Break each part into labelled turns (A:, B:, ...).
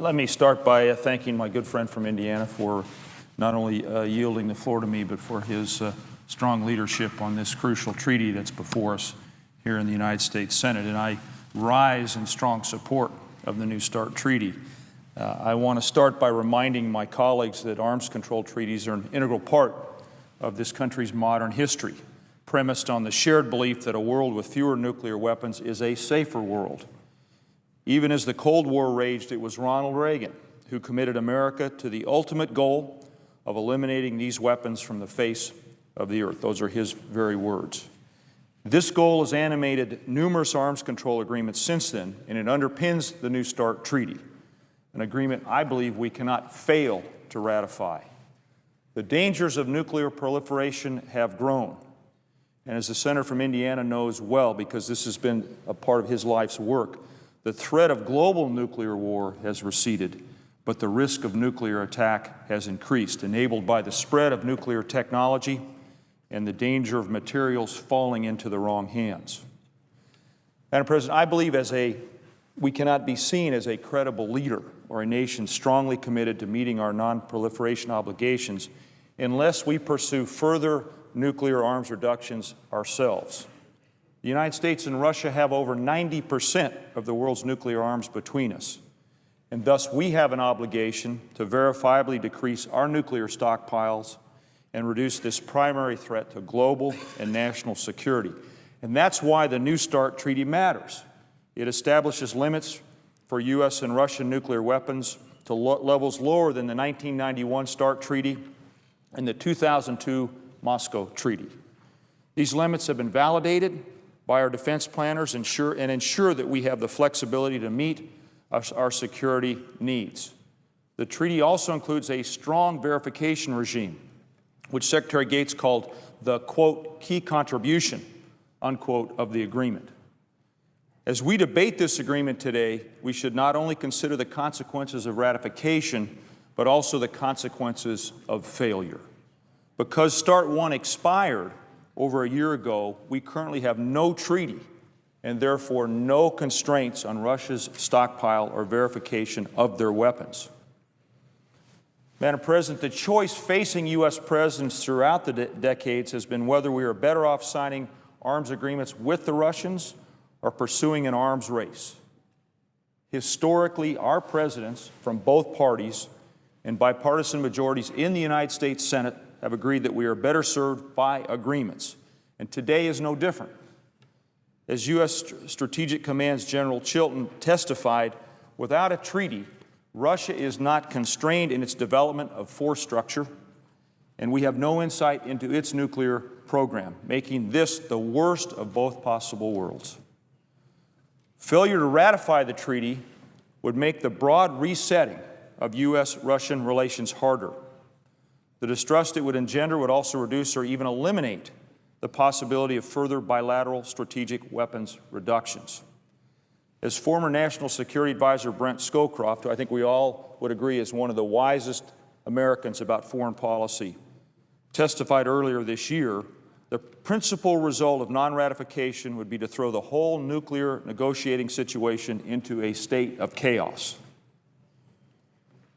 A: Let me start by thanking my good friend from Indiana for not only yielding the floor to me, but for his strong leadership on this crucial treaty that's before us here in the United States Senate. And I rise in strong support of the New START treaty. I want to start by reminding my colleagues that arms control treaties are an integral part of this country's modern history, premised on the shared belief that a world with fewer nuclear weapons is a safer world. Even as the Cold War raged, it was Ronald Reagan who committed America to the ultimate goal of eliminating these weapons from the face of the earth. Those are his very words. This goal has animated numerous arms control agreements since then, and it underpins the New START treaty, an agreement I believe we cannot fail to ratify. The dangers of nuclear proliferation have grown, and as the senator from Indiana knows well, because this has been a part of his life's work, the threat of global nuclear war has receded, but the risk of nuclear attack has increased, enabled by the spread of nuclear technology and the danger of materials falling into the wrong hands. Madam President, I believe we cannot be seen as a credible leader or a nation strongly committed to meeting our non-proliferation obligations unless we pursue further nuclear arms reductions ourselves. The United States and Russia have over 90% of the world's nuclear arms between us, and thus we have an obligation to verifiably decrease our nuclear stockpiles and reduce this primary threat to global and national security. And that's why the New START treaty matters. It establishes limits for U.S. and Russian nuclear weapons to levels lower than the 1991 START treaty and the 2002 Moscow treaty. These limits have been validated by our defense planners and ensure that we have the flexibility to meet our security needs. The treaty also includes a strong verification regime, which Secretary Gates called the, quote, key contribution, unquote, of the agreement. As we debate this agreement today, we should not only consider the consequences of ratification, but also the consequences of failure. Because START 1 expired over a year ago, we currently have no treaty and therefore no constraints on Russia's stockpile or verification of their weapons. Madam President, the choice facing U.S. presidents throughout the decades has been whether we are better off signing arms agreements with the Russians or pursuing an arms race. Historically, our presidents from both parties and bipartisan majorities in the United States Senate have agreed that we are better served by agreements, and today is no different. As U.S. Strategic Command's General Chilton testified, without a treaty, Russia is not constrained in its development of force structure, and we have no insight into its nuclear program, making this the worst of both possible worlds. Failure to ratify the treaty would make the broad resetting of U.S.-Russian relations harder. The distrust it would engender would also reduce or even eliminate the possibility of further bilateral strategic weapons reductions. As former National Security Advisor Brent Scowcroft, who I think we all would agree is one of the wisest Americans about foreign policy, testified earlier this year, the principal result of non-ratification would be to throw the whole nuclear negotiating situation into a state of chaos.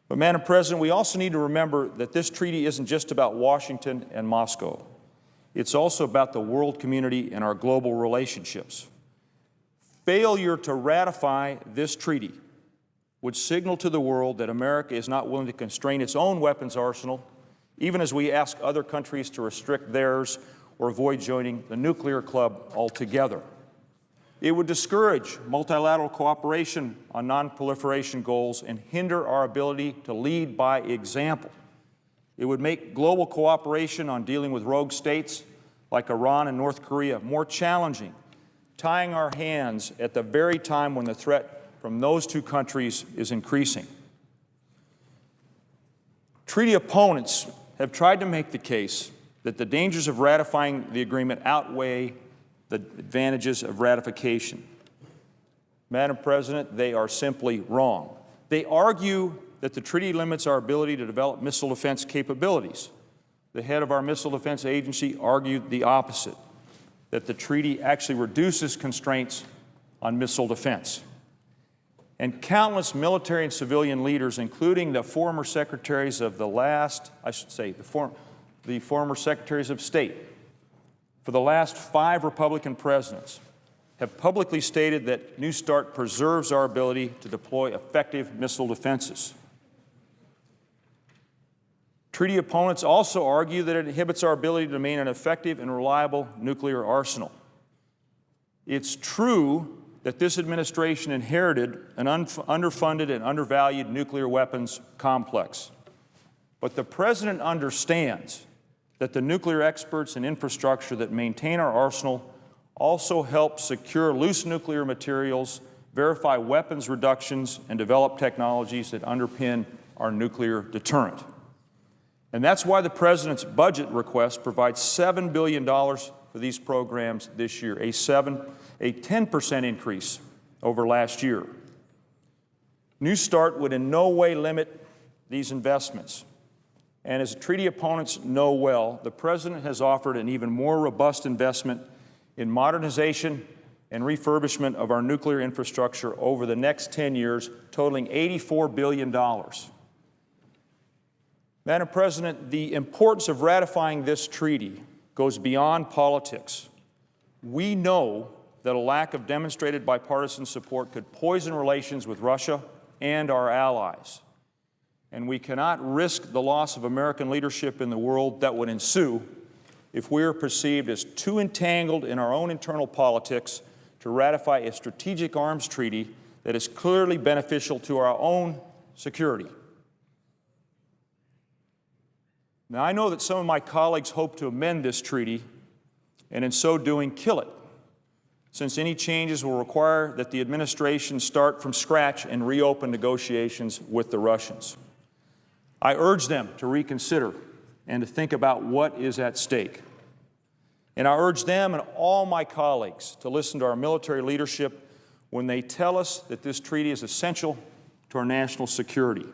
A: But, Madam President, we also need to remember that this treaty isn't just about Washington and Moscow. It's also about the world community and our global relationships. Failure to ratify this treaty would signal to the world that America is not willing to constrain its own weapons arsenal, even as we ask other countries to restrict theirs or avoid joining the nuclear club altogether. It would discourage multilateral cooperation on non-proliferation goals and hinder our ability to lead by example. It would make global cooperation on dealing with rogue states like Iran and North Korea more challenging, tying our hands at the very time when the threat from those two countries is increasing. Treaty opponents have tried to make the case that the dangers of ratifying the agreement outweigh the advantages of ratification. Madam President, they are simply wrong. They argue that the treaty limits our ability to develop missile defense capabilities. The head of our Missile Defense Agency argued the opposite, that the treaty actually reduces constraints on missile defense. And countless military and civilian leaders, including the former secretaries of the former secretaries of state for the last 5 Republican presidents, have publicly stated that New START preserves our ability to deploy effective missile defenses. Treaty opponents also argue that it inhibits our ability to maintain an effective and reliable nuclear arsenal. It's true that this administration inherited an underfunded and undervalued nuclear weapons complex. But the President understands that the nuclear experts and infrastructure that maintain our arsenal also help secure loose nuclear materials, verify weapons reductions, and develop technologies that underpin our nuclear deterrent. And that's why the President's budget request provides $7 billion for these programs this year, a 10% increase over last year. New START would in no way limit these investments. And as treaty opponents know well, the President has offered an even more robust investment in modernization and refurbishment of our nuclear infrastructure over the next 10 years, totaling $84 billion. Madam President, the importance of ratifying this treaty goes beyond politics. We know that a lack of demonstrated bipartisan support could poison relations with Russia and our allies. And we cannot risk the loss of American leadership in the world that would ensue if we are perceived as too entangled in our own internal politics to ratify a strategic arms treaty that is clearly beneficial to our own security. Now, I know that some of my colleagues hope to amend this treaty and in so doing kill it, since any changes will require that the administration start from scratch and reopen negotiations with the Russians. I urge them to reconsider and to think about what is at stake. And I urge them and all my colleagues to listen to our military leadership when they tell us that this treaty is essential to our national security.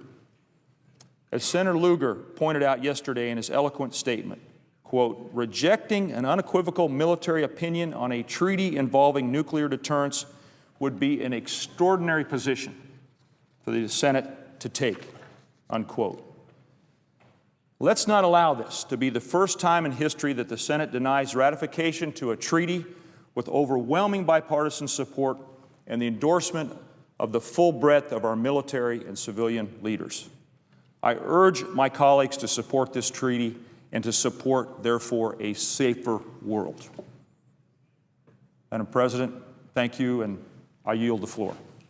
A: As Senator Lugar pointed out yesterday in his eloquent statement, quote, rejecting an unequivocal military opinion on a treaty involving nuclear deterrence would be an extraordinary position for the Senate to take, unquote. Let's not allow this to be the first time in history that the Senate denies ratification to a treaty with overwhelming bipartisan support and the endorsement of the full breadth of our military and civilian leaders. I urge my colleagues to support this treaty and to support, therefore, a safer world. Madam President, thank you, and I yield the floor.